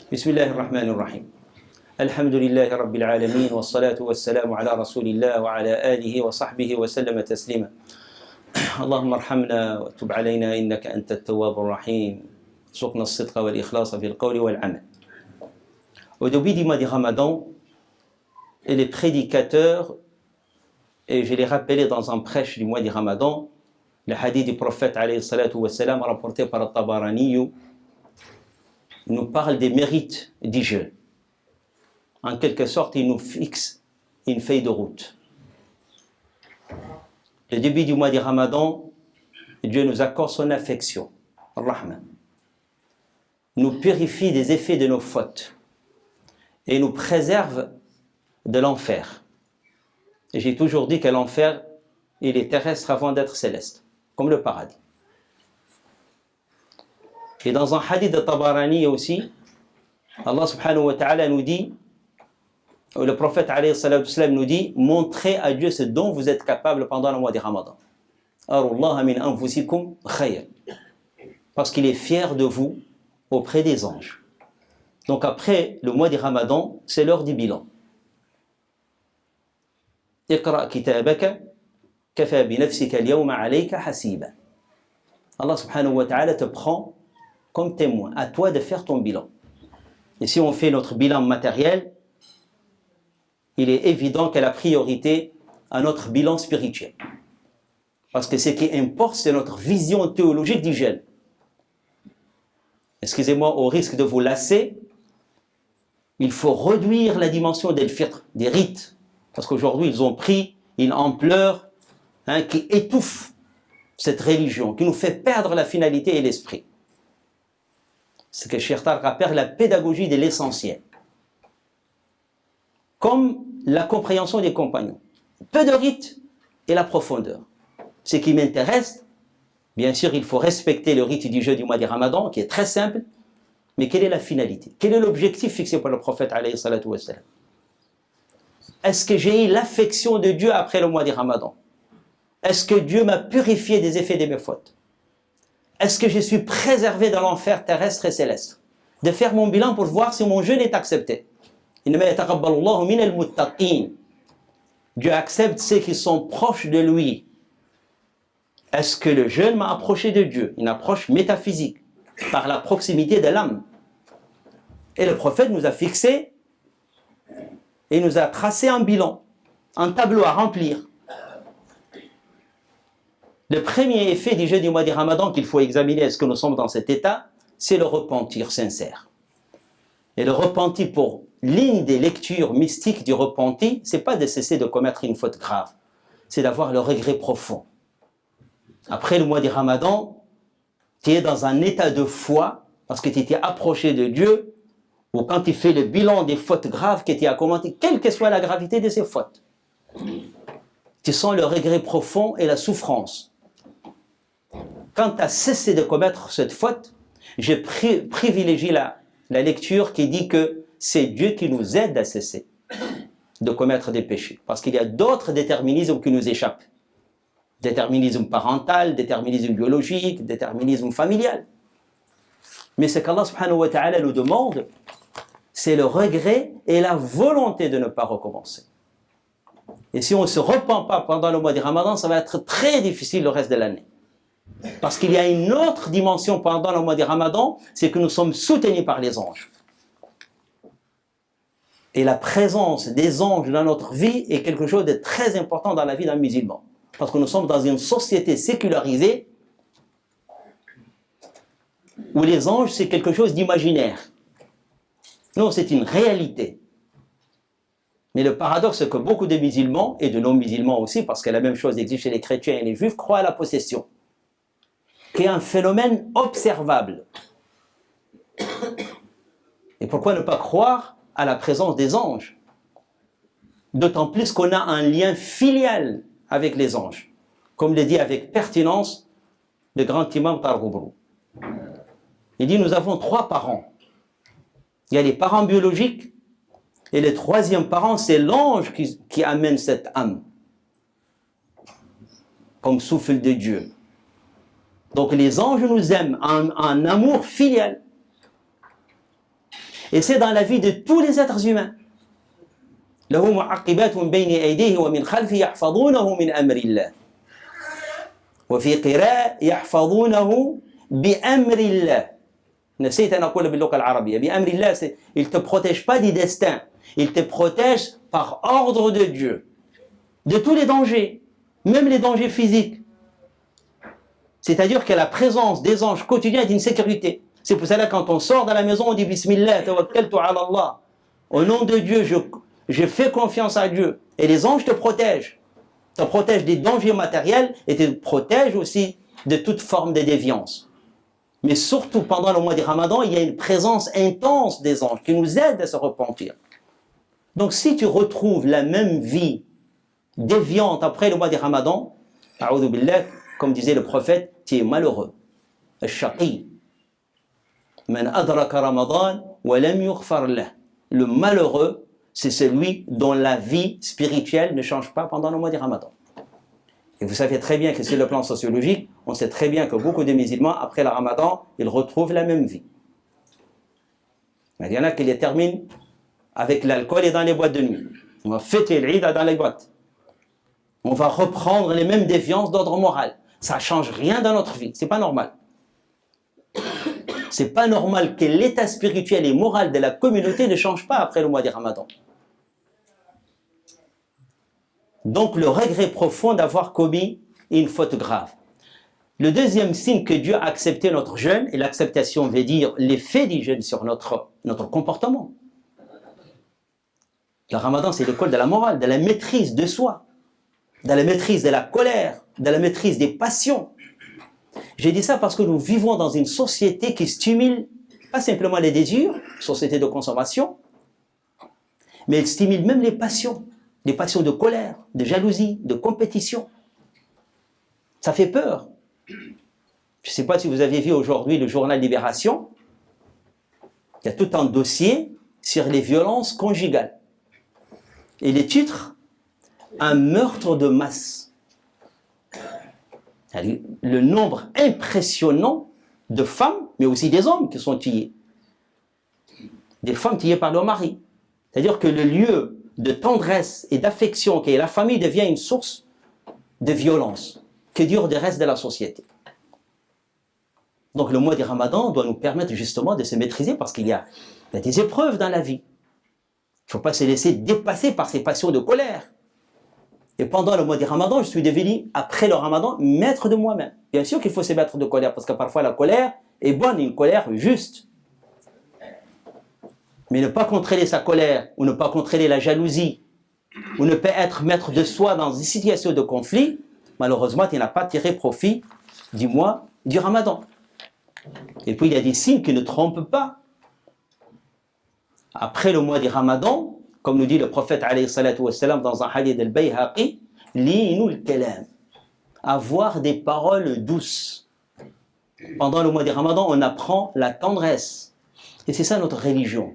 بسم الله الرحمن الرحيم الحمد لله رب العالمين والصلاة والسلام على رسول الله وعلى آله وصحبه وسلم تسليما اللهم ارحمنا وتب علينا إنك أنت التواب الرحيم ارزقنا الصدق والإخلاص في القول والعمل. Au début du mois de Ramadan, les prédicateurs, et je l'ai rappelé dans un prêche du mois de Ramadan, le hadith du prophète alayhi salatu wa salam rapporté par Al-Tabarani nous parle des mérites du jeûne. En quelque sorte, il nous fixe une feuille de route. Le début du mois de Ramadan, Dieu nous accorde son affection, Ar-Rahman, nous purifie des effets de nos fautes et nous préserve de l'enfer. Et j'ai toujours dit que l'enfer, il est terrestre avant d'être céleste, comme le paradis. Et dans un hadith de Tabarani aussi, Allah subhanahu wa ta'ala nous dit, le prophète alayhi salatu wassalam nous dit, montrez à Dieu ce dont vous êtes capable pendant le mois de Ramadan. Arullaha min anfusikum khayr. Parce qu'il est fier de vous auprès des anges. Donc après le mois de Ramadan, c'est l'heure du bilan. Iqra kitabaka kafa bi nafsika al-yawma alayka hasiba. Allah subhanahu wa ta'ala te prend comme témoin, à toi de faire ton bilan. Et si on fait notre bilan matériel, il est évident que la priorité à notre bilan spirituel. Parce que ce qui importe, c'est notre vision théologique du jeûne. Excusez-moi, au risque de vous lasser, il faut réduire la dimension des fitr, des rites. Parce qu'aujourd'hui, ils ont pris une ampleur qui étouffe cette religion, qui nous fait perdre la finalité et l'esprit. C'est que Cheikh Tarq appelle la pédagogie de l'essentiel. Comme la compréhension des compagnons. Peu de rites et la profondeur. Ce qui m'intéresse, bien sûr, il faut respecter le rite du jeûne du mois de Ramadan, qui est très simple, mais quelle est la finalité? Quel est l'objectif fixé par le prophète alayhi salatu wassalam? Est-ce que j'ai eu l'affection de Dieu après le mois de Ramadan? Est-ce que Dieu m'a purifié des effets de mes fautes? Est-ce que je suis préservé dans l'enfer terrestre et céleste? De faire mon bilan pour voir si mon jeûne est accepté. Dieu accepte ceux qui sont proches de lui. Est-ce que le jeûne m'a approché de Dieu? Une approche métaphysique, par la proximité de l'âme. Et le prophète nous a fixé et nous a tracé un bilan, un tableau à remplir. Le premier effet du jeûne du mois de Ramadan qu'il faut examiner, est-ce que nous sommes dans cet état? C'est le repentir sincère. Et le repentir, pour l'une des lectures mystiques du repenti, c'est pas de cesser de commettre une faute grave, c'est d'avoir le regret profond. Après le mois de Ramadan, tu es dans un état de foi, parce que tu étais approché de Dieu, ou quand tu fais le bilan des fautes graves que tu as commises, quelle que soit la gravité de ces fautes, tu sens le regret profond et la souffrance. Quand tu as cessé de commettre cette faute, je privilégie la lecture qui dit que c'est Dieu qui nous aide à cesser de commettre des péchés. Parce qu'il y a d'autres déterminismes qui nous échappent. Déterminisme parental, déterminisme biologique, déterminisme familial. Mais ce qu'Allah subhanahu wa ta'ala nous demande, c'est le regret et la volonté de ne pas recommencer. Et si on ne se repent pas pendant le mois de Ramadan, ça va être très difficile le reste de l'année. Parce qu'il y a une autre dimension pendant le mois de Ramadan, c'est que nous sommes soutenus par les anges. Et la présence des anges dans notre vie est quelque chose de très important dans la vie d'un musulman. Parce que nous sommes dans une société sécularisée où les anges, c'est quelque chose d'imaginaire. Non, c'est une réalité. Mais le paradoxe, c'est que beaucoup de musulmans, et de non-musulmans aussi, parce que la même chose existe chez les chrétiens et les juifs, croient à la possession, qui est un phénomène observable. Et pourquoi ne pas croire à la présence des anges? D'autant plus qu'on a un lien filial avec les anges, comme le dit avec pertinence le grand imam Targhobrou. Il dit, nous avons 3 parents. Il y a les parents biologiques, et le 3e parent, c'est l'ange qui amène cette âme, comme souffle de Dieu. Donc les anges nous aiment en amour filial. Et c'est dans la vie de tous les êtres humains. له معقبات من بين أيديه ومن خلفه يحفظونه من أمر الله. وفي قراءة يحفظونه بأمر الله. نسيت أن أقول باللغة العربية. بأمر الله, il ne te protège pas du destin. Il te protège par ordre de Dieu. De tous les dangers, même les dangers physiques. C'est-à-dire que la présence des anges quotidiens est une sécurité. C'est pour cela que quand on sort de la maison, on dit Bismillah, tawakkaltu ala Allah. Au nom de Dieu, je fais confiance à Dieu. Et les anges te protègent. Te protègent des dangers matériels et te protègent aussi de toute forme de déviance. Mais surtout pendant le mois du Ramadan, il y a une présence intense des anges qui nous aident à se repentir. Donc si tu retrouves la même vie déviante après le mois du Ramadan, a'udhu billah, comme disait le prophète, tu es malheureux. Al-shaqi. Man adraka Ramadan wa lam yughfar lah. Le malheureux, c'est celui dont la vie spirituelle ne change pas pendant le mois du Ramadan. Et vous savez très bien que sur le plan sociologique, on sait très bien que beaucoup de musulmans, après le Ramadan, ils retrouvent la même vie. Il y en a qui les terminent avec l'alcool et dans les boîtes de nuit. On va fêter l'Eid dans les boîtes. On va reprendre les mêmes déviances d'ordre moral. Ça ne change rien dans notre vie. C'est pas normal. C'est pas normal que l'état spirituel et moral de la communauté ne change pas après le mois du Ramadan. Donc le regret profond d'avoir commis une faute grave. Le deuxième signe que Dieu a accepté notre jeûne, et l'acceptation veut dire l'effet du jeûne sur notre comportement. Le Ramadan, c'est l'école de la morale, de la maîtrise de soi, de la maîtrise de la colère, de la maîtrise des passions. J'ai dit ça parce que nous vivons dans une société qui stimule pas simplement les désirs, société de consommation, mais elle stimule même les passions de colère, de jalousie, de compétition. Ça fait peur. Je ne sais pas si vous avez vu aujourd'hui le journal Libération. Il y a tout un dossier sur les violences conjugales. Et les titres, un meurtre de masse. Le nombre impressionnant de femmes, mais aussi des hommes qui sont tués. Des femmes tuées par leur mari. C'est-à-dire que le lieu de tendresse et d'affection qui est la famille devient une source de violence qui dure le reste de la société. Donc le mois du Ramadan doit nous permettre justement de se maîtriser parce qu'il y a des épreuves dans la vie. Il ne faut pas se laisser dépasser par ces passions de colère. Et pendant le mois du Ramadan, je suis devenu, après le Ramadan, maître de moi-même. Bien sûr qu'il faut se mettre de colère parce que parfois la colère est bonne, une colère juste. Mais ne pas contrôler sa colère, ou ne pas contrôler la jalousie, ou ne pas être maître de soi dans une situation de conflit, malheureusement, tu n'as pas tiré profit du mois du Ramadan. Et puis, il y a des signes qui ne trompent pas. Après le mois du Ramadan, comme nous dit le prophète alayhi salatu wassalam dans un hadith al-Bayhaqi, linul kalam, avoir des paroles douces. Pendant le mois du Ramadan, on apprend la tendresse. Et c'est ça notre religion.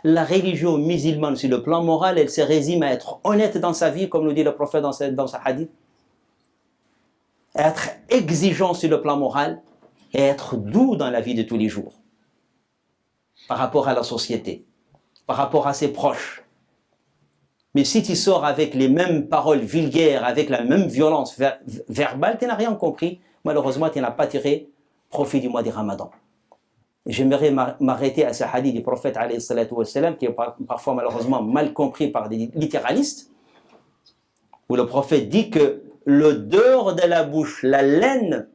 La religion musulmane sur le plan moral, elle se résume à être honnête dans sa vie, comme nous dit le prophète dans ce hadith. Être exigeant sur le plan moral et être doux dans la vie de tous les jours. Par rapport à la société, par rapport à ses proches. Mais si tu sors avec les mêmes paroles vulgaires, avec la même violence verbale, tu n'as rien compris. Malheureusement, tu n'as pas tiré profit du mois du Ramadan. J'aimerais m'arrêter à ce hadith du prophète alayhi salatu wassalam, qui est parfois malheureusement mal compris par des littéralistes, où le prophète dit que l'odeur de la bouche, la laine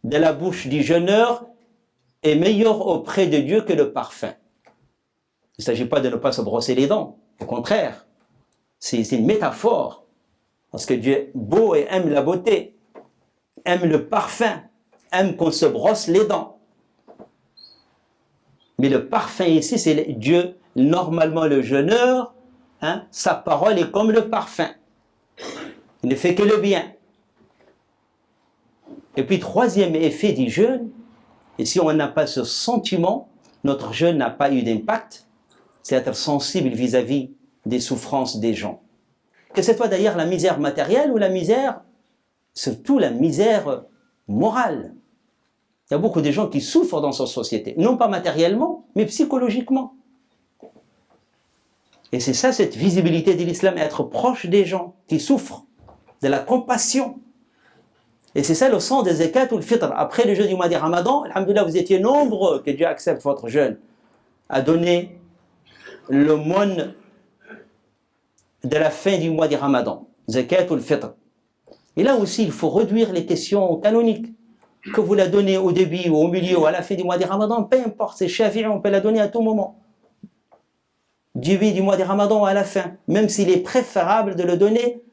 de la bouche du jeûneur est meilleure auprès de Dieu que le parfum. Il ne s'agit pas de ne pas se brosser les dents, au contraire, c'est une métaphore, parce que Dieu est beau et aime la beauté, aime le parfum, aime qu'on se brosse les dents. Mais le parfum ici, c'est Dieu, normalement le jeûneur, sa parole est comme le parfum. Il ne fait que le bien. Et puis, troisième effet du jeûne, et si on n'a pas ce sentiment, notre jeûne n'a pas eu d'impact, c'est être sensible vis-à-vis des souffrances des gens. Que ce soit d'ailleurs la misère matérielle ou la misère, surtout la misère morale. Il y a beaucoup de gens qui souffrent dans cette société, non pas matériellement, mais psychologiquement. Et c'est ça, cette visibilité de l'islam, être proche des gens qui souffrent, de la compassion. Et c'est ça le sens des zakat ou le fitr. Après le jeûne du mois de Ramadan, alhamdoulilah, vous étiez nombreux, que Dieu accepte votre jeûne, à donner l'aumône de la fin du mois de Ramadan, zakat ou le fitr. Et là aussi, il faut réduire les questions canoniques. Que vous la donnez au début, ou au milieu, ou à la fin du mois de Ramadan, peu importe, c'est Shafi'i, on peut la donner à tout moment. Du début du mois de Ramadan à la fin, même s'il est préférable de le donner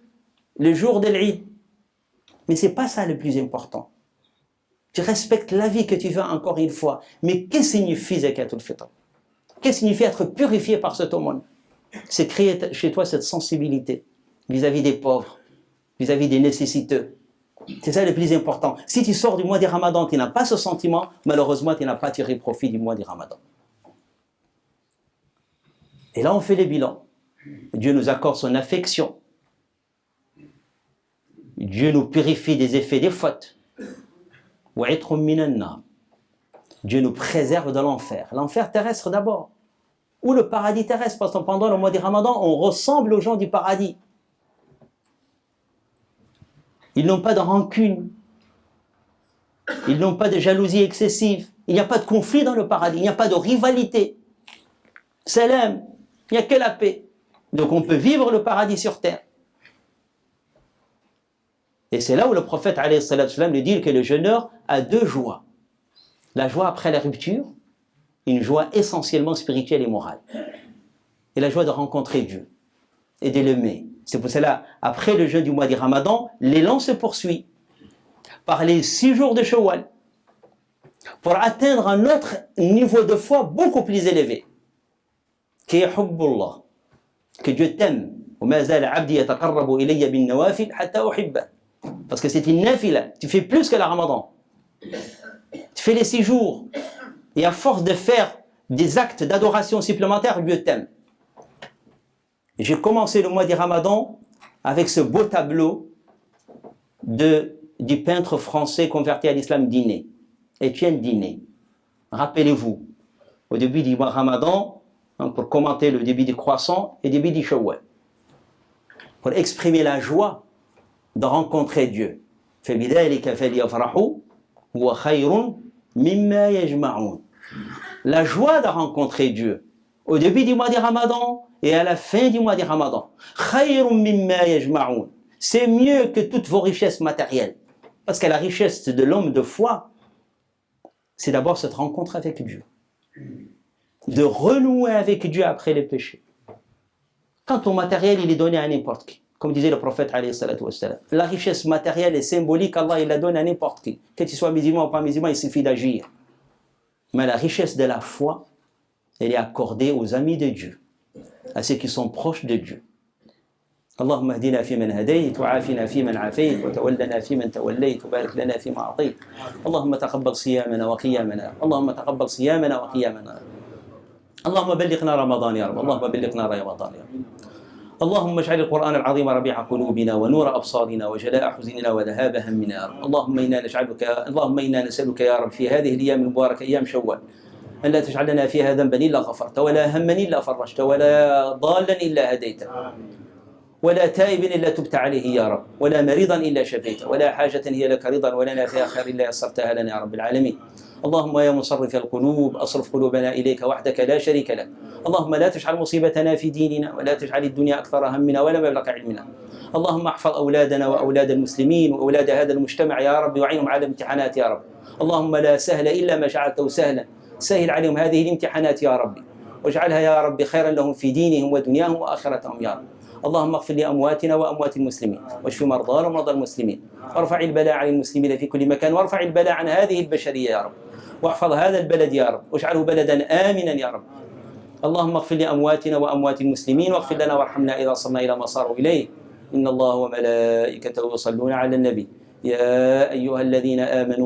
le jour de l'Eid. Mais ce n'est pas ça le plus important. Tu respectes la vie que tu veux encore une fois. Mais qu'est-ce que signifie Zakatul Fitr? Qu'est-ce que signifie être purifié par cet aumône? C'est créer chez toi cette sensibilité vis-à-vis des pauvres, vis-à-vis des nécessiteux. C'est ça le plus important. Si tu sors du mois de Ramadan, tu n'as pas ce sentiment, malheureusement, tu n'as pas tiré profit du mois de Ramadan. Et là, on fait les bilans. Dieu nous accorde son affection. Dieu nous purifie des effets des fautes. Dieu nous préserve de l'enfer. L'enfer terrestre d'abord. Ou le paradis terrestre, parce que pendant le mois de Ramadan, on ressemble aux gens du paradis. Ils n'ont pas de rancune. Ils n'ont pas de jalousie excessive. Il n'y a pas de conflit dans le paradis. Il n'y a pas de rivalité. Salam. Il n'y a que la paix. Donc on peut vivre le paradis sur terre. Et c'est là où le prophète alayhi salatu salam nous dit que le jeûneur a deux joies. La joie après la rupture, une joie essentiellement spirituelle et morale. Et la joie de rencontrer Dieu et de l'aimer. C'est pour cela, après le jeûne du mois de Ramadan, l'élan se poursuit par les 6 jours de Shawwal pour atteindre un autre niveau de foi beaucoup plus élevé, qui est Hubbullah, que Dieu t'aime. Parce que c'est une nafila, tu fais plus que la Ramadan. Tu fais les 6 jours. Et à force de faire des actes d'adoration supplémentaires, Dieu t'aime. J'ai commencé le mois de Ramadan avec ce beau tableau du peintre français converti à l'islam Diné, Étienne Diné. Rappelez-vous, au début du mois de Ramadan, pour commenter le début du croissant et le début du Shawwal, pour exprimer la joie de rencontrer Dieu. La joie de rencontrer Dieu au début du mois de Ramadan et à la fin du mois de Ramadan. C'est mieux que toutes vos richesses matérielles. Parce que la richesse de l'homme de foi, c'est d'abord cette rencontre avec Dieu. De renouer avec Dieu après les péchés. Quant au matériel, il est donné à n'importe qui. Comme disait le prophète alayhi salatu wassalam. La richesse matérielle est symbolique, Allah il la donne à n'importe qui. Que tu sois musulman ou pas musulman, il suffit d'agir. Mais la richesse de la foi, elle est accordée aux amis de Dieu, à ceux qui sont proches de Dieu. اللهم اهدنا فيمن هديت وعافنا فيمن عافيت وتولنا فيمن توليت وبارك لنا فيما أعطيت اللهم تقبل صيامنا وقيامنا اللهم تقبل صيامنا وقيامنا اللهم بلغنا رمضان يا رب اللهم بلغنا رمضان يا رب اللهم اجعل القرآن العظيم ربيع قلوبنا ونور أبصارنا وجلاء حزننا وذهاب همنا يا رب اللهم إنا نسألك يا رب في هذه الأيام المباركة أيام شوال أن لا تجعل لنا فيها ذنبا إلا غفرت ولا هما إلا فرجت ولا ضالا إلا هديت ولا تائب إلا تبت عليه يا رب ولا مريضا إلا شفيت ولا حاجة هي لك رضا ولنا فيها خير إلا يسرتها لنا يا رب العالمين اللهم يا مصرف القلوب أصرف قلوبنا إليك وحدك لا شريك لك اللهم لا تجعل مصيبتنا في ديننا ولا تجعل الدنيا أكثر همنا ولا مبلغ علمنا اللهم احفظ أولادنا وأولاد المسلمين وأولاد هذا المجتمع يا رب وعينهم على الامتحانات يا رب اللهم لا سهل إلا ما جعلته سهلا سهل عليهم هذه الامتحانات يا رب واجعلها يا رب خيرا لهم في دينهم ودنياهم وآخرتهم يا رب اللهم اغفر لأمواتنا وأموات المسلمين واشف مرضانا ومرضى المسلمين وارفع البلاء عن المسلمين في كل مكان وارفع البلاء عن هذه البشرية يا رب واحفظ هذا البلد يا رب واجعله بلدا آمنا يا رب اللهم اغفر لأمواتنا وأموات المسلمين واغفر لنا وارحمنا إذا صرنا إلى ما صاروا إليه إن الله وملائكته يصلون على النبي يا أيها الذين آمنوا